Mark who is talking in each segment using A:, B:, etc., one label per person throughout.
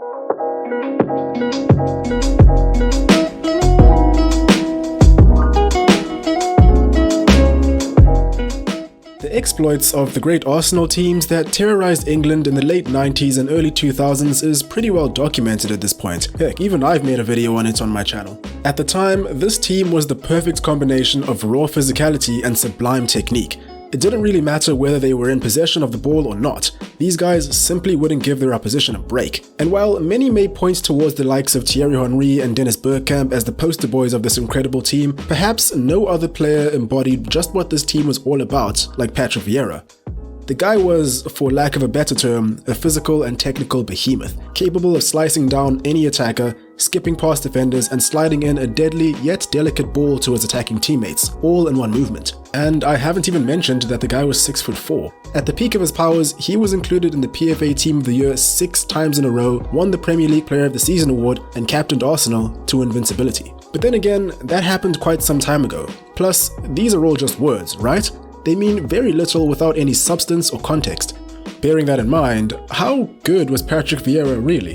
A: The exploits of the great Arsenal teams that terrorized England in the late 90s and early 2000s is pretty well documented at this point. Heck, even I've made a video on it on my channel. At the time, this team was the perfect combination of raw physicality and sublime technique. It didn't really matter whether they were in possession of the ball or not. These guys simply wouldn't give their opposition a break. And while many may point towards the likes of Thierry Henry and Dennis Bergkamp as the poster boys of this incredible team, perhaps no other player embodied just what this team was all about like Patrick Vieira. The guy was, for lack of a better term, a physical and technical behemoth, capable of slicing down any attacker, skipping past defenders and sliding in a deadly yet delicate ball to his attacking teammates, all in one movement. And I haven't even mentioned that the guy was 6'4". At the peak of his powers, he was included in the PFA Team of the Year 6 times in a row, won the Premier League Player of the Season award, and captained Arsenal to invincibility. But then again, that happened quite some time ago. Plus, these are all just words, right? They mean very little without any substance or context. Bearing that in mind, how good was Patrick Vieira really?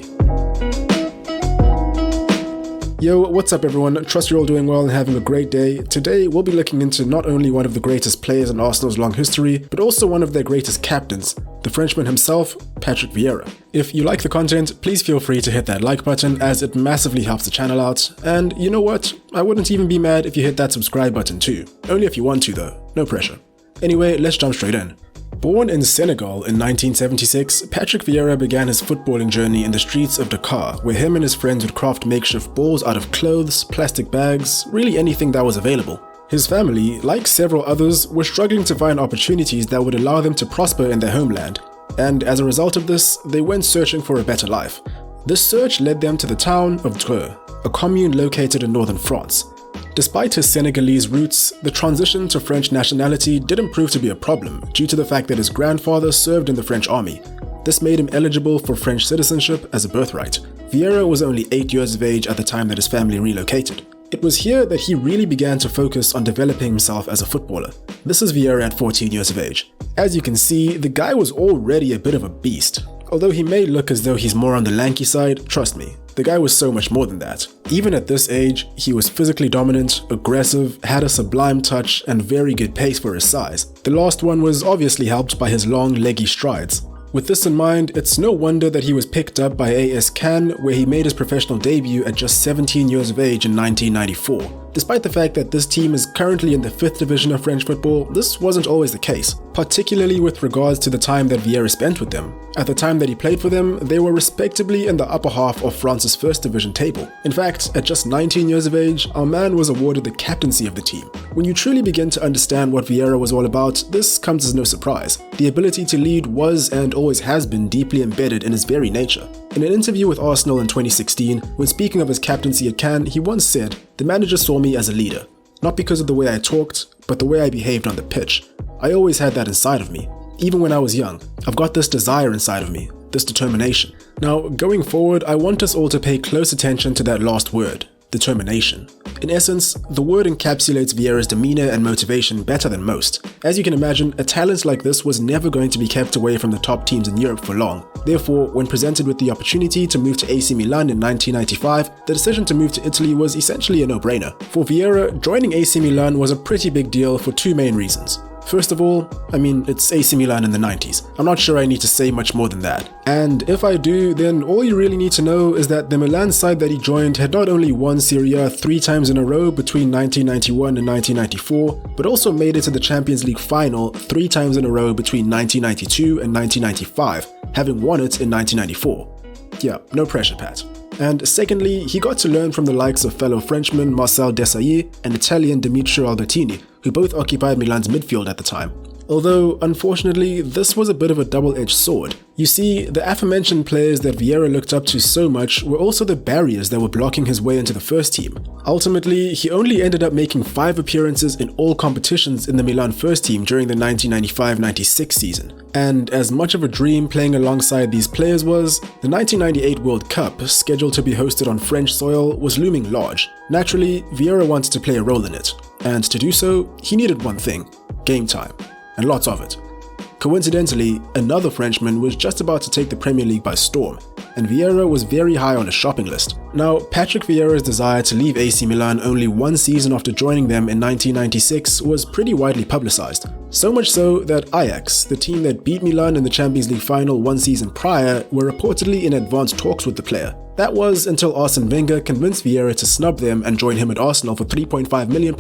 A: Yo, what's up everyone? Trust you're all doing well and having a great day. Today we'll be looking into not only one of the greatest players in Arsenal's long history, but also one of their greatest captains, the Frenchman himself, Patrick Vieira. If you like the content, please feel free to hit that like button as it massively helps the channel out. And you know what? I wouldn't even be mad if you hit that subscribe button too. Only if you want to though, no pressure. Anyway, let's jump straight in. Born in Senegal in 1976, Patrick Vieira began his footballing journey in the streets of Dakar, where him and his friends would craft makeshift balls out of clothes, plastic bags, really anything that was available. His family, like several others, were struggling to find opportunities that would allow them to prosper in their homeland. And as a result of this, they went searching for a better life. This search led them to the town of Dreux, a commune located in northern France. Despite his Senegalese roots, the transition to French nationality didn't prove to be a problem due to the fact that his grandfather served in the French army. This made him eligible for French citizenship as a birthright. Vieira was only 8 years of age at the time that his family relocated. It was here that he really began to focus on developing himself as a footballer. This is Vieira at 14 years of age. As you can see, the guy was already a bit of a beast. Although he may look as though he's more on the lanky side, trust me, the guy was so much more than that. Even at this age, he was physically dominant, aggressive, had a sublime touch, and very good pace for his size. The last one was obviously helped by his long, leggy strides. With this in mind, it's no wonder that he was picked up by AS Cannes, where he made his professional debut at just 17 years of age in 1994. Despite the fact that this team is currently in the 5th division of French football, this wasn't always the case, particularly with regards to the time that Vieira spent with them. At the time that he played for them, they were respectably in the upper half of France's 1st division table. In fact, at just 19 years of age, our man was awarded the captaincy of the team. When you truly begin to understand what Vieira was all about, this comes as no surprise. The ability to lead was and always has been deeply embedded in his very nature. In an interview with Arsenal in 2016, when speaking of his captaincy at Cannes, he once said, "The manager saw me as a leader, not because of the way I talked, but the way I behaved on the pitch. I always had that inside of me. Even when I was young, I've got this desire inside of me, this determination." Now, going forward, I want us all to pay close attention to that last word, determination. In essence, the word encapsulates Vieira's demeanor and motivation better than most. As you can imagine, a talent like this was never going to be kept away from the top teams in Europe for long. Therefore, when presented with the opportunity to move to AC Milan in 1995, the decision to move to Italy was essentially a no-brainer. For Vieira, joining AC Milan was a pretty big deal for two main reasons. First of all, it's AC Milan in the 90s. I'm not sure I need to say much more than that. And if I do, then all you really need to know is that the Milan side that he joined had not only won Serie A 3 times in a row between 1991 and 1994, but also made it to the Champions League final 3 times in a row between 1992 and 1995, having won it in 1994. Yeah, no pressure, Pat. And secondly, he got to learn from the likes of fellow Frenchman Marcel Desailly and Italian Dimitri Albertini, who both occupied Milan's midfield at the time. Although, unfortunately, this was a bit of a double-edged sword. You see, the aforementioned players that Vieira looked up to so much were also the barriers that were blocking his way into the first team. Ultimately, he only ended up making 5 appearances in all competitions in the Milan first team during the 1995-96 season. And as much of a dream playing alongside these players was, the 1998 World Cup, scheduled to be hosted on French soil, was looming large. Naturally, Vieira wanted to play a role in it. And to do so, he needed one thing: game time. And lots of it. Coincidentally, another Frenchman was just about to take the Premier League by storm, and Vieira was very high on his shopping list. Now, Patrick Vieira's desire to leave AC Milan only one season after joining them in 1996 was pretty widely publicized. So much so that Ajax, the team that beat Milan in the Champions League final one season prior, were reportedly in advanced talks with the player. That was until Arsene Wenger convinced Vieira to snub them and join him at Arsenal for £3.5 million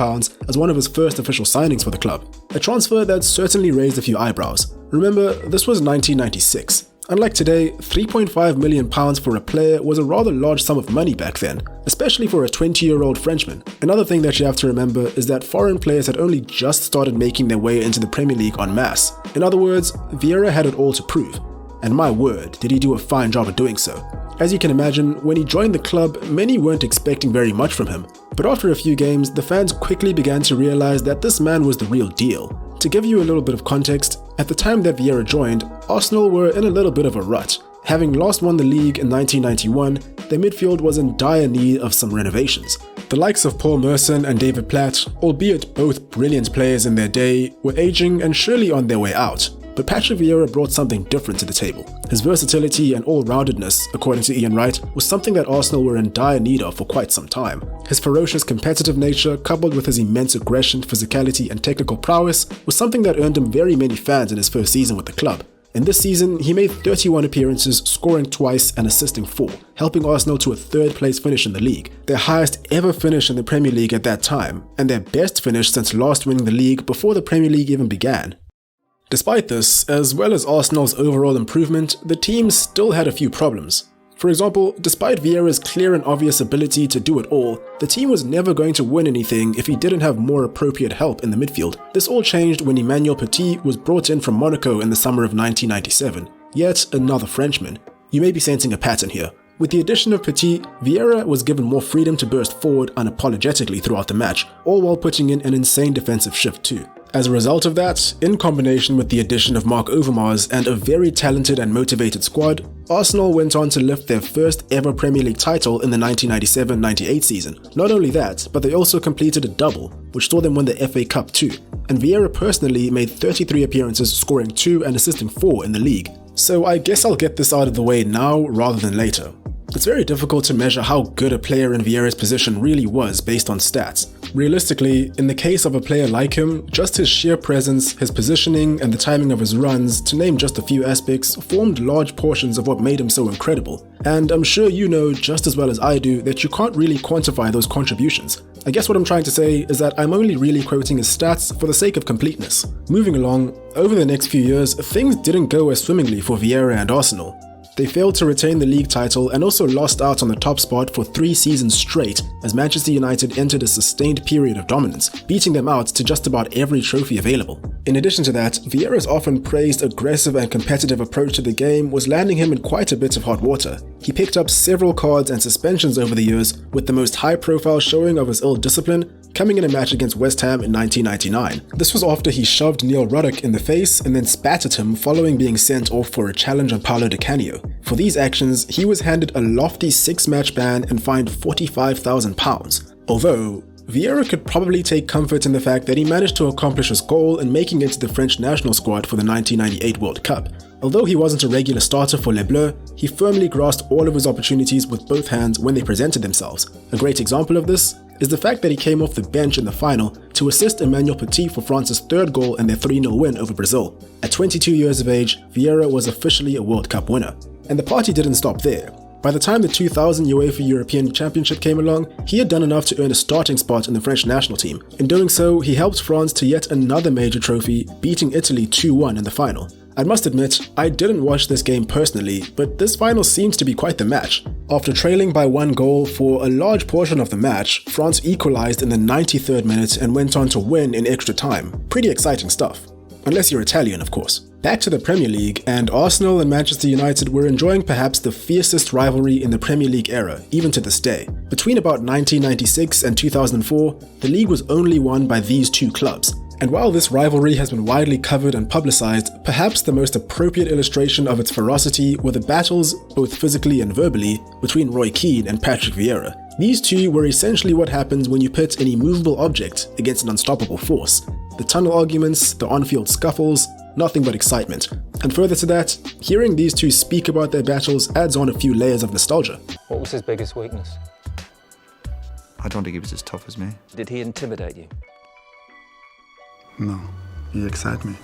A: as one of his first official signings for the club. A transfer that certainly raised a few eyebrows. Remember, this was 1996. Unlike today, £3.5 million for a player was a rather large sum of money back then, especially for a 20-year-old Frenchman. Another thing that you have to remember is that foreign players had only just started making their way into the Premier League en masse. In other words, Vieira had it all to prove. And my word, did he do a fine job of doing so. As you can imagine, when he joined the club, many weren't expecting very much from him. But after a few games, the fans quickly began to realize that this man was the real deal. To give you a little bit of context, at the time that Vieira joined, Arsenal were in a little bit of a rut. Having last won the league in 1991, their midfield was in dire need of some renovations. The likes of Paul Merson and David Platt, albeit both brilliant players in their day, were aging and surely on their way out. But Patrick Vieira brought something different to the table. His versatility and all-roundedness, according to Ian Wright, was something that Arsenal were in dire need of for quite some time. His ferocious competitive nature, coupled with his immense aggression, physicality, and technical prowess, was something that earned him very many fans in his first season with the club. In this season, he made 31 appearances, scoring twice and assisting 4, helping Arsenal to a third-place finish in the league, their highest ever finish in the Premier League at that time, and their best finish since last winning the league before the Premier League even began. Despite this, as well as Arsenal's overall improvement, the team still had a few problems. For example, despite Vieira's clear and obvious ability to do it all, the team was never going to win anything if he didn't have more appropriate help in the midfield. This all changed when Emmanuel Petit was brought in from Monaco in the summer of 1997. Yet another Frenchman. You may be sensing a pattern here. With the addition of Petit, Vieira was given more freedom to burst forward unapologetically throughout the match, all while putting in an insane defensive shift too. As a result of that, in combination with the addition of Marc Overmars and a very talented and motivated squad, Arsenal went on to lift their first ever Premier League title in the 1997-98 season. Not only that, but they also completed a double, which saw them win the FA Cup too, and Vieira personally made 33 appearances, scoring 2 and assisting 4 in the league. So I guess I'll get this out of the way now rather than later. It's very difficult to measure how good a player in Vieira's position really was based on stats. Realistically, in the case of a player like him, just his sheer presence, his positioning, and the timing of his runs, to name just a few aspects, formed large portions of what made him so incredible. And I'm sure you know just as well as I do that you can't really quantify those contributions. I guess what I'm trying to say is that I'm only really quoting his stats for the sake of completeness. Moving along, over the next few years, things didn't go as swimmingly for Vieira and Arsenal. They failed to retain the league title and also lost out on the top spot for 3 seasons straight as Manchester United entered a sustained period of dominance, beating them out to just about every trophy available. In addition to that, Vieira's often praised aggressive and competitive approach to the game was landing him in quite a bit of hot water. He picked up several cards and suspensions over the years, with the most high-profile showing of his ill discipline coming in a match against West Ham in 1999. This was after he shoved Neil Ruddock in the face and then spat at him following being sent off for a challenge on Paulo Di Canio. For these actions, he was handed a lofty 6-match ban and fined £45,000. Although, Vieira could probably take comfort in the fact that he managed to accomplish his goal in making it to the French national squad for the 1998 World Cup. Although he wasn't a regular starter for Les Bleus, he firmly grasped all of his opportunities with both hands when they presented themselves. A great example of this is the fact that he came off the bench in the final to assist Emmanuel Petit for France's 3rd goal in their 3-0 win over Brazil. At 22 years of age, Vieira was officially a World Cup winner. And the party didn't stop there. By the time the 2000 UEFA European Championship came along, he had done enough to earn a starting spot in the French national team. In doing so, he helped France to yet another major trophy, beating Italy 2-1 in the final. I must admit, I didn't watch this game personally, but this final seems to be quite the match. After trailing by 1 goal for a large portion of the match, France equalized in the 93rd minute and went on to win in extra time. Pretty exciting stuff. Unless you're Italian, of course. Back to the Premier League, and Arsenal and Manchester United were enjoying perhaps the fiercest rivalry in the Premier League era, even to this day. Between about 1996 and 2004, the league was only won by these 2 clubs. And while this rivalry has been widely covered and publicized, perhaps the most appropriate illustration of its ferocity were the battles, both physically and verbally, between Roy Keane and Patrick Vieira. These two were essentially what happens when you pit an immovable object against an unstoppable force. The tunnel arguments, the on-field scuffles, nothing but excitement. And further to that, hearing these two speak about their battles adds on a few layers of nostalgia.
B: What was his biggest weakness?
C: I don't think he was as tough as me.
B: Did he intimidate you?
D: No, he excited me.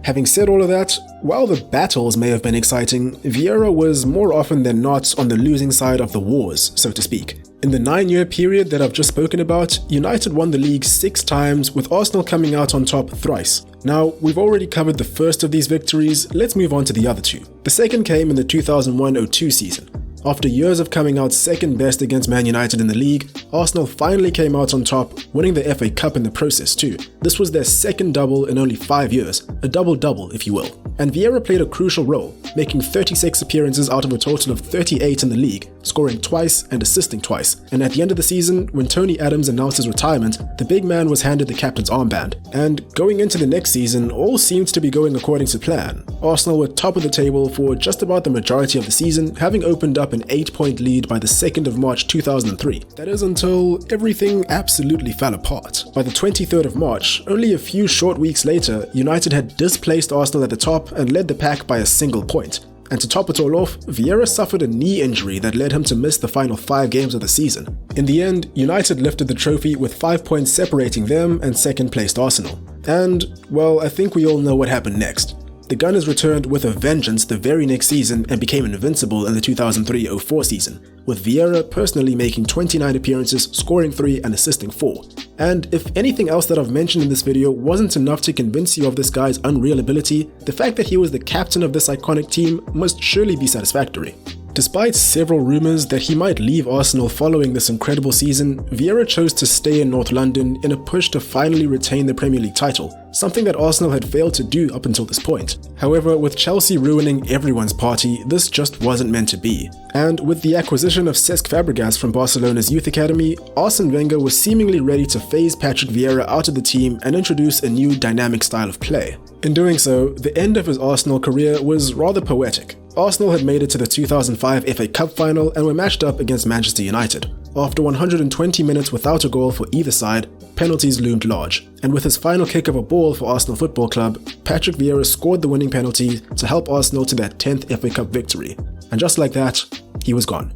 A: Having said all of that, while the battles may have been exciting, Vieira was more often than not on the losing side of the wars, so to speak. In the 9-year period that I've just spoken about, United won the league 6 times, with Arsenal coming out on top thrice. Now, we've already covered the first of these victories, let's move on to the other two. The second came in the 2001-02 season. After years of coming out second best against Man United in the league, Arsenal finally came out on top, winning the FA Cup in the process too. This was their second double in only 5 years, a double-double if you will. And Vieira played a crucial role, making 36 appearances out of a total of 38 in the league, scoring twice and assisting twice. And at the end of the season, when Tony Adams announced his retirement, the big man was handed the captain's armband. And going into the next season, all seemed to be going according to plan. Arsenal were top of the table for just about the majority of the season, having opened up an 8-point lead by the 2nd of March 2003. That is until everything absolutely fell apart. By the 23rd of March, only a few short weeks later, United had displaced Arsenal at the top and led the pack by a single point. And to top it all off, Vieira suffered a knee injury that led him to miss the final 5 games of the season. In the end, United lifted the trophy with 5 points separating them and second-placed Arsenal. And, well, I think we all know what happened next. The Gunners returned with a vengeance the very next season and became invincible in the 2003-04 season, with Vieira personally making 29 appearances, scoring 3 and assisting 4. And if anything else that I've mentioned in this video wasn't enough to convince you of this guy's unreal ability, the fact that he was the captain of this iconic team must surely be satisfactory. Despite several rumours that he might leave Arsenal following this incredible season, Vieira chose to stay in North London in a push to finally retain the Premier League title, something that Arsenal had failed to do up until this point. However, with Chelsea ruining everyone's party, this just wasn't meant to be. And with the acquisition of Cesc Fabregas from Barcelona's youth academy, Arsene Wenger was seemingly ready to phase Patrick Vieira out of the team and introduce a new dynamic style of play. In doing so, the end of his Arsenal career was rather poetic. Arsenal had made it to the 2005 FA Cup final and were matched up against Manchester United. After 120 minutes without a goal for either side, penalties loomed large. And with his final kick of a ball for Arsenal Football Club, Patrick Vieira scored the winning penalty to help Arsenal to their 10th FA Cup victory. And just like that, he was gone.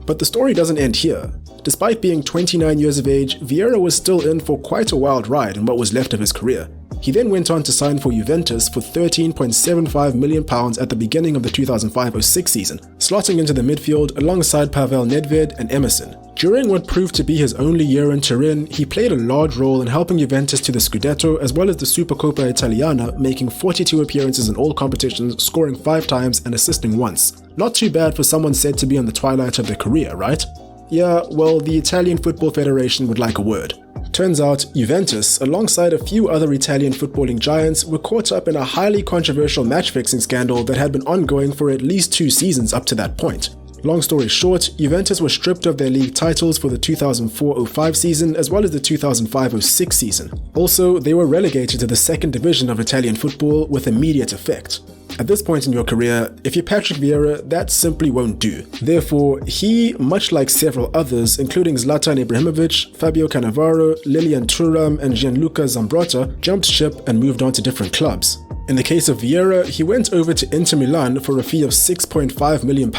A: But the story doesn't end here. Despite being 29 years of age, Vieira was still in for quite a wild ride in what was left of his career. He then went on to sign for Juventus for £13.75 million at the beginning of the 2005-06 season, slotting into the midfield alongside Pavel Nedved and Emerson. During what proved to be his only year in Turin, he played a large role in helping Juventus to the Scudetto as well as the Supercoppa Italiana, making 42 appearances in all competitions, scoring 5 times and assisting once. Not too bad for someone said to be on the twilight of their career, right? Yeah, well, the Italian Football Federation would like a word. Turns out, Juventus, alongside a few other Italian footballing giants, were caught up in a highly controversial match-fixing scandal that had been ongoing for at least 2 seasons up to that point. Long story short, Juventus were stripped of their league titles for the 2004-05 season as well as the 2005-06 season. Also, they were relegated to the 2nd division of Italian football with immediate effect. At this point in your career, if you're Patrick Vieira, that simply won't do. Therefore, he, much like several others, including Zlatan Ibrahimovic, Fabio Cannavaro, Lilian Thuram, and Gianluca Zambrotta, jumped ship and moved on to different clubs. In the case of Vieira, he went over to Inter Milan for a fee of £6.5 million.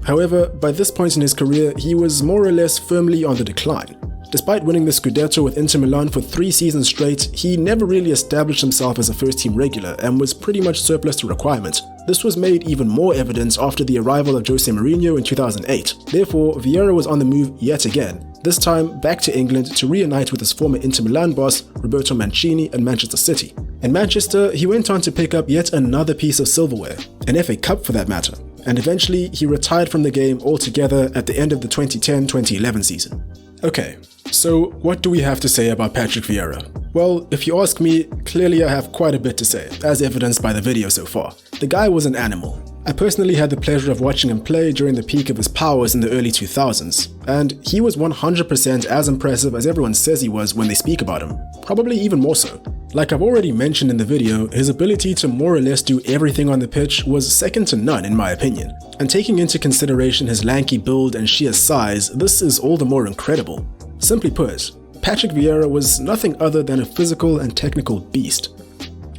A: However, by this point in his career, he was more or less firmly on the decline. Despite winning the Scudetto with Inter Milan for 3 seasons straight, he never really established himself as a first-team regular and was pretty much surplus to requirement. This was made even more evident after the arrival of Jose Mourinho in 2008. Therefore, Vieira was on the move yet again, this time back to England to reunite with his former Inter Milan boss, Roberto Mancini, and Manchester City. In Manchester, he went on to pick up yet another piece of silverware, an FA Cup for that matter, and eventually he retired from the game altogether at the end of the 2010-2011 season. Okay, so what do we have to say about Patrick Vieira? Well, if you ask me, clearly I have quite a bit to say, as evidenced by the video so far. The guy was an animal. I personally had the pleasure of watching him play during the peak of his powers in the early 2000s, and he was 100% as impressive as everyone says he was when they speak about him, probably even more so. Like I've already mentioned in the video, his ability to more or less do everything on the pitch was second to none in my opinion. And taking into consideration his lanky build and sheer size, this is all the more incredible. Simply put, Patrick Vieira was nothing other than a physical and technical beast.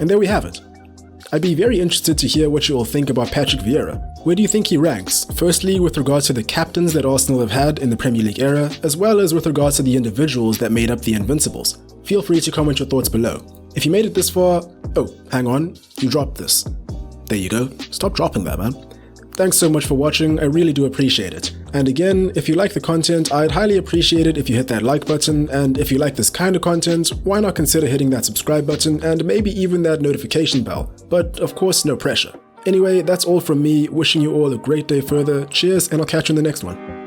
A: And there we have it. I'd be very interested to hear what you all think about Patrick Vieira. Where do you think he ranks? Firstly, with regards to the captains that Arsenal have had in the Premier League era, as well as with regards to the individuals that made up the Invincibles. Feel free to comment your thoughts below. If you made it this far, oh, hang on, you dropped this. There you go, stop dropping that, man. Thanks so much for watching, I really do appreciate it. And again, if you like the content, I'd highly appreciate it if you hit that like button, and if you like this kind of content, why not consider hitting that subscribe button and maybe even that notification bell, but of course no pressure. Anyway, that's all from me, wishing you all a great day further, cheers, and I'll catch you in the next one.